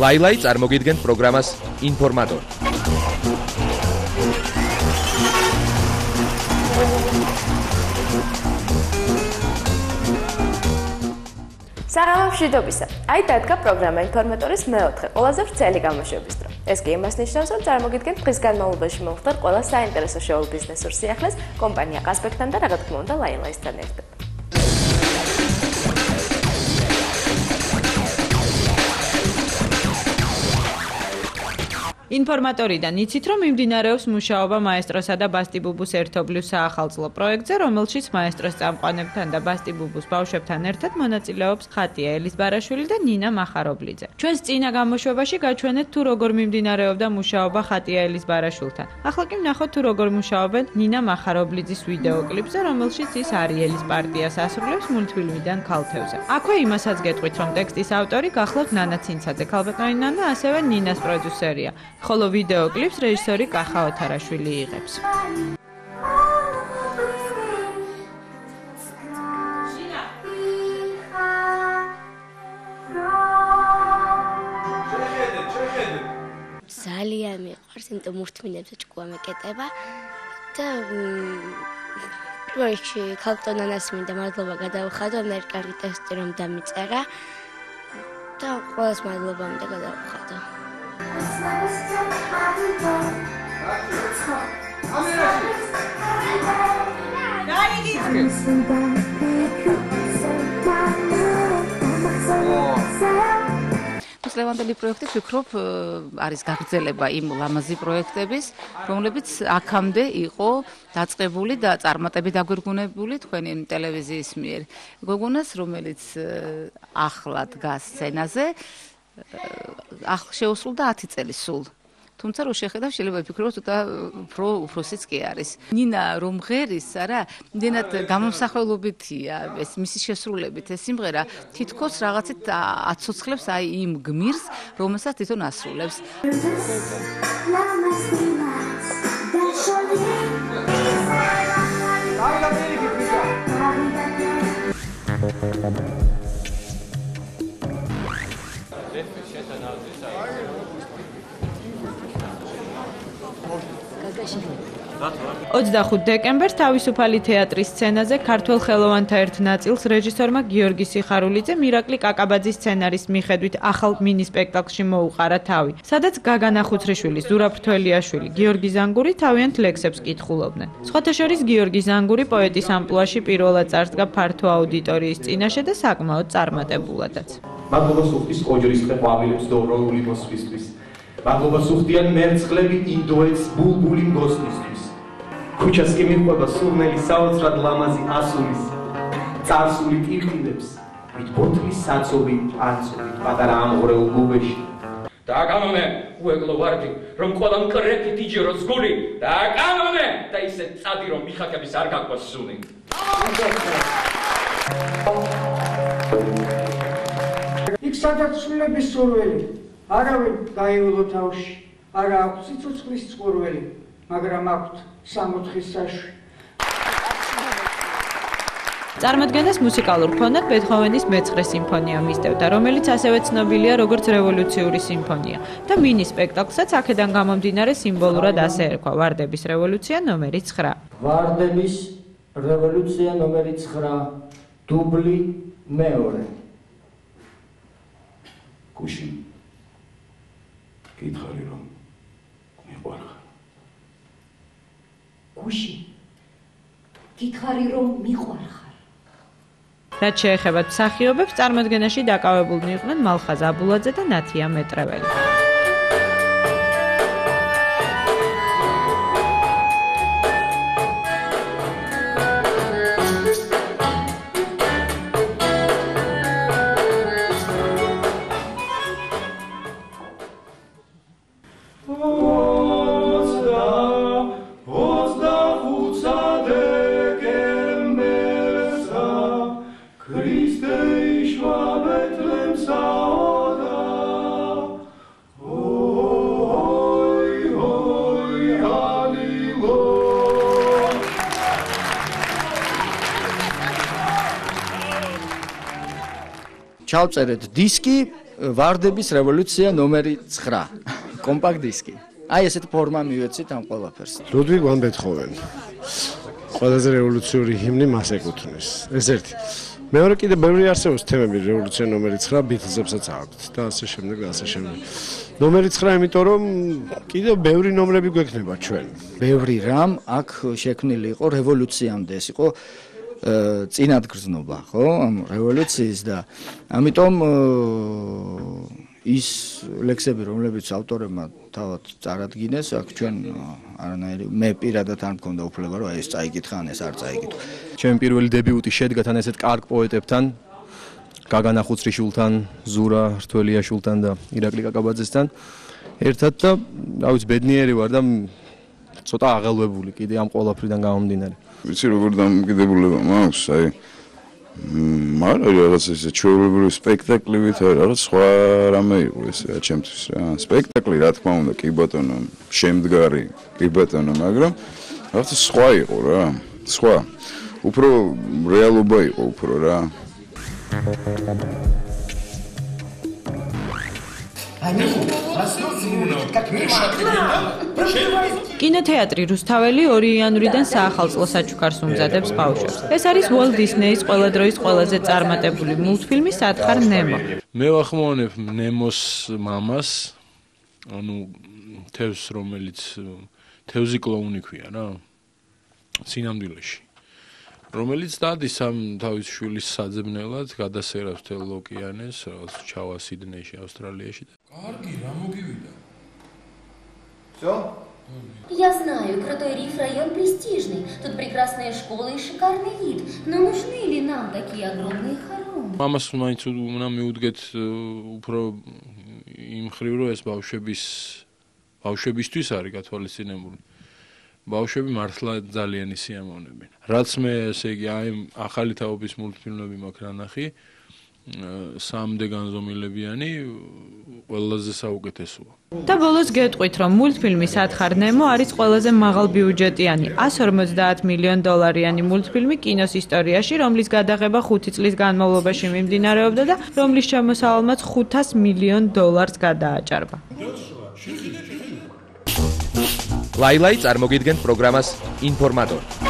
ლაილაი წარმოგიდგენთ პროგრამას ინფორმატორი. საღამო მშვიდობისა. აი დადგა პროგრამა ინფორმატორის მეოთხე ყველაზე ვრცელი გამოშვების დრო. ეს კი იმას ნიშნავს, რომ წარმოგიდგენთ დღის განმავლობაში მომხდარ ყველა საინტერესო შოუ ბიზნესურ სიახლეს კომპანია ყაზბეგთან და რა თქმა უნდა ლაილაისთან ერთად. ინფორმატორიდან იცით, რომ მიმდინარეობს მუშაობა მაესტროსა და ბასტიბუბუს ერთობლივ საახალწლო პროექტზე, რომელშიც მაესტროს წამყვანებთან და ბასტიბუბუს ბავშვებთან ერთად მონაწილეობს ხატია ელისბარაშვილი და ნინა მახარობლიძე. ჩვენს წინა გამოშვებაში გაჩვენეთ თუ როგორ მიმდინარეობდა მუშაობა ხატია ელისბარაშვილთან. ახლა კი ვნახოთ თუ როგორ მუშაობენ ნინა მახარობლიძის ვიდეოკლიპზე, რომელშიც ის არიელის პარტიას ასრულებს მულტფილმიდან ქალთევზე. აქვე იმასაც გეტყვით, რომ ტექსტის ავტორი გახლავთ ნანა ცინცაძე, ქალბატონი ნანა, ასევე ნინას პროდიუსერია. ხოლო ვიდეოკლიპს რეჟისორი კახა ოთარაშვილი იღებს. ძალიან მიყვარს, იმიტომ მურთმინებზე ჭკუა მეკეტება და პროექტში ქალბატონ ნანას მინდა მადლობა გადავხადო, მე კარგი ტექსტი რომ დამიწერა და ყველას მადლობა მინდა გადავხადო. ლევანდელი პროექტი ვფიქრობ არის გაგრძელება იმ ლამაზი პროექტების, რომლებიც აქამდე იყო დაწყებული და წარმატებით დაგვირგვინებული თქვენი ტელევიზიის მიერ. გოგონას, რომელიც ახლა დგას სცენაზე, შეუსრულდა 10 წელი სულ. თუმცა რო შეხედავ, შეიძლება ვფიქრობ, ცოტა უფროსიც კი არის. ნინა რომ ღერის, არა, იმდენად გამომსახველობითია ეს მისი შესრულებით ეს სიმღერა, თითქოს რაღაცით აცოცხლებს აი იმ გმირს, რომელსაც თვითონ ასრულებს. –25 დეკემბერს თავისუფალი თეატრის სცენაზე ქართველ ხელოვანთა ერთ ნაწილს რეჟისორმა გიორგი სიხარულიძე მირაკლი კაკაბაძის სცენარის მიხედვით ახალ მინი სპექტაკლში მოუყარა თავი, სადაც გაგანა ხუცრიშვილი, ზურაბ თველიაშვილი, გიორგი ზანგური თავიანთ ლექსებს კითხულობდნენ. სხვათა შორის გიორგი ზანგური პოეტის ამპლუაში პირველად წარსდგა ფართო აუდიტორიის წინაშე და საკმაოდ წარმატებულადაც. მადლობა სუხტის კოჯრის ყვავილებს დოვროული მოსვლისთვის. მადლობა სუხტიან მერცხლები ინდოეთს ბულბული მგოსნისთვის. ქუჩას კი მიყვება სურნელი საოცრად ლამაზი ასულის წარსული ტირტილებს, ვით ბოთლის საცობი ანცობით პატარა ამღვრეულ გუბეში. დააკანონე, უეკლო ვარდი, რომ ყველა მკრეფით იჯეროს გული, დააკანონე და ისე წადი, რომ მიხაკების არ გაგვას სუნი. იქ სადაც სულების სურველი, არავინ გაიულო თავში, არა აქვს სიცოცხლის წყურველი, მაგრამ აქვთ 60 საშვი. წარმოდგენას მუსიკალურ ფონად ბეთჰოვენის მე-9 სიმფონია მისდევდა, რომელიც ასევე ცნობილია როგორც რევოლუციური სიმფონია და მინი სპექტაკლსაც აქედან გამომდინარე სიმბოლურად ასე ერქვა ვარდების რევოლუცია ნომერი 9. ვარდების რევოლუცია ნომერი 9, დუბლი მეორე. გუში გითხარი რომ მიყვარხარ. გუში გითხარი რომ მიყვარხარ. რაც შეეხება მსახიობებს, წარმოდგენაში დაკავებულნი იყვნენ მალხაზ აბულაძე და ნათია მეტრეველი. ჩავწერეთ დისკი, ვარდების რევოლუცია ნომერი 9 კომპაქტ დისკი. აი ესეთ ფორმა მივეცით ამ ყველაფერს. ლუდვიგ ვან ბეთჰოვენი. ყველაზე რევოლუციური ჰიმნი მას ეკუთვნის. ეს ერთი. მეორე კიდე ბევრი არსებობს თემები რევოლუცია ნომერი 9 ბიტლზებსაც აქვთ და ასე შემდეგ და ასე შემდეგ. ნომერი 9 იმიტომ რომ კიდე ბევრი ნომრები გვექნება ჩვენ. ბევრი რამ აქ შექმნილი იყო რევოლუციამდე, ეს იყო წინადგრძნობა, ხო, ამ რევოლუციის და ამიტომ ის ლექსები, რომლებიც ავტორებმა თავად წარადგინეს, აქ ჩვენ არანაირი მე პირადად არ მქონდა უფლება, რომ ეს წაიკითხა, ან ეს არ წაიკითხა. ჩემი პირველი დებიუტი შედგა თან ესეთ კარგ პოეტებთან, გაგანა ხუცრიშვილთან, ზურა რთველიაშვილთან და ირაკლი კაკაბაძესთან ერთად და რა ვიცი, ბედნიერი ვარ და ცოტა აღელვებული კიდე ამ ყველაფრიდან გამომდინარე. ვიცი როგორ დამოკიდებულება მაქვს, აი მაგრამ რაღაც ეს ჩვეულებრივი სპექტაკლი ვითარ, რაღაც სხვა რამე იყო ეს რა ჩემთვის რა. სპექტაკლი რა თქმა უნდა, კი ბატონო, შემდგარი, კი ბატონო, მაგრამ რაღაც სხვა იყო რა. სხვა. უფრო რეალობა იყო უფრო რა. კინოთეატრი რუსთაველი 2 იანვრიდან საახალწლო საჩუქარს უმზადებს ბავშვებს. ეს არის Walt Disney-ის ყველა დროის ყველაზე წარმატებული მულტფილმი სათხარ ნემო. მე ვახმოვანებ ნემოს მამას, ანუ თევზს, რომელიც თევზი კლოუნი ქვია რა. სინამდვილეში. რომელიც დადის ამ თავის შვილის საძებნელად, გადასერავს მთელ ოკეანეს, რაღაც ჩავა სიდნეიში, ავსტრალიაში. Карги, რა მოგივიდა? Всё? Я знаю, крутой риф район престижный. Тут прекрасная школа и шикарный вид. Но нужны ли нам такие огромные хоромы? მამას მაინც უნდა მიუდგეთ უფრო იმ ხრივ, რომ ეს ბავშვებისთვის არის გათვალისწინებული. ბავშვები მართლა ძალიან სიამოვნებენ. რაც მე ესე იგი აი ახალი თაობის მულტფილმები მაქვს ნახი, 3D განზომილებიანი ყველაზე საუკეთესოა. და ბოლოს გეტყვით, რომ მულტფილმი სათხარ ნემო არის ყველაზე მაღალბიუჯეტიანი, $150 მილიონ მულტფილმი კინოს ისტორიაში, რომლის გადაღება 5 წლის განმავლობაში მიმდინარეობდა და რომლის შემოსავალმაც $500 მილიონ გადააჭარბა. ლაილაი წარმოგიდგენთ პროგრამას ინფორმატორი.